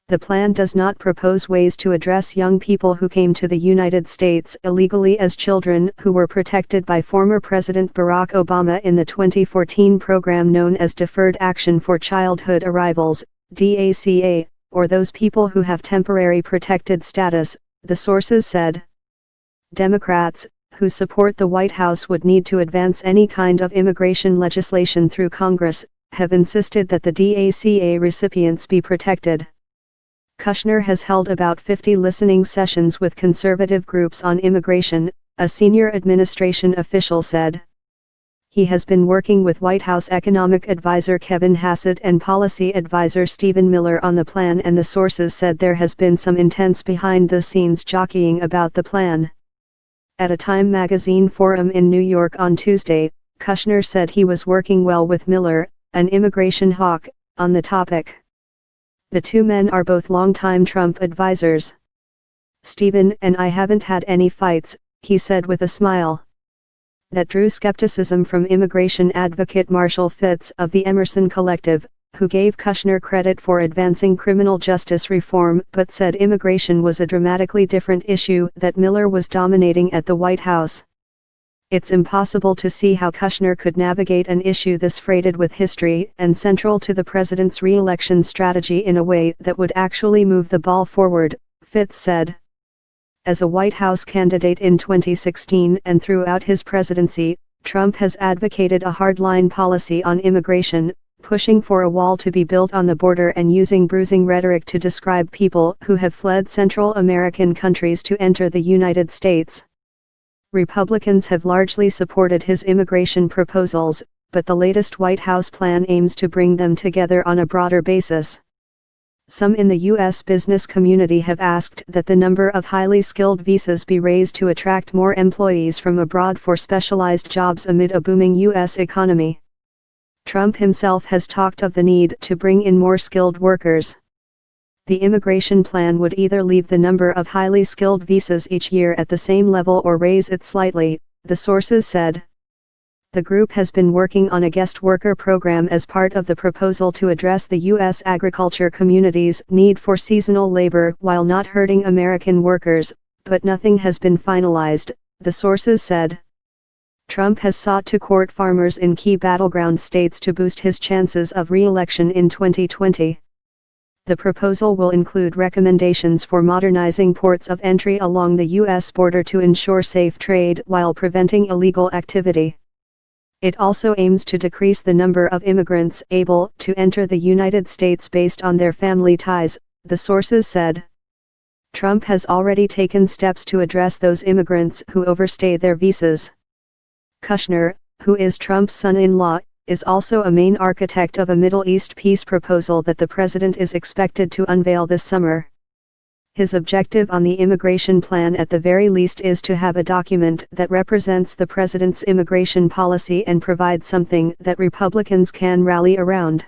The plan does not propose ways to address young people who came to the United States illegally as children who were protected by former President Barack Obama in the 2014 program known as Deferred Action for Childhood Arrivals, DACA, or those people who have temporary protected status, the sources said. Democrats, who support the White House, would need to advance any kind of immigration legislation through Congress, have insisted that the DACA recipients be protected. Kushner has held about 50 listening sessions with conservative groups on immigration, a senior administration official said. He has been working with White House economic advisor Kevin Hassett and policy advisor Stephen Miller on the plan, and the sources said there has been some intense behind-the-scenes jockeying about the plan. At a Time magazine forum in New York on Tuesday, Kushner said he was working well with Miller, an immigration hawk, on the topic. The two men are both longtime Trump advisors. "Stephen and I haven't had any fights," he said with a smile. That drew skepticism from immigration advocate Marshall Fitz of the Emerson Collective, who gave Kushner credit for advancing criminal justice reform but said immigration was a dramatically different issue that Miller was dominating at the White House. It's impossible to see how Kushner could navigate an issue this freighted with history and central to the president's re-election strategy in a way that would actually move the ball forward, Fitz said. As a White House candidate in 2016 and throughout his presidency, Trump has advocated a hardline policy on immigration, pushing for a wall to be built on the border and using bruising rhetoric to describe people who have fled Central American countries to enter the United States. Republicans have largely supported his immigration proposals, but the latest White House plan aims to bring them together on a broader basis. Some in the U.S. business community have asked that the number of highly skilled visas be raised to attract more employees from abroad for specialized jobs amid a booming U.S. economy. Trump himself has talked of the need to bring in more skilled workers. The immigration plan would either leave the number of highly skilled visas each year at the same level or raise it slightly, the sources said. The group has been working on a guest worker program as part of the proposal to address the U.S. agriculture community's need for seasonal labor while not hurting American workers, but nothing has been finalized, the sources said. Trump has sought to court farmers in key battleground states to boost his chances of re-election in 2020. The proposal will include recommendations for modernizing ports of entry along the U.S. border to ensure safe trade while preventing illegal activity. It also aims to decrease the number of immigrants able to enter the United States based on their family ties, the sources said. Trump has already taken steps to address those immigrants who overstay their visas. Kushner, who is Trump's son-in-law, is also a main architect of a Middle East peace proposal that the president is expected to unveil this summer. His objective on the immigration plan at the very least is to have a document that represents the president's immigration policy and provide something that Republicans can rally around.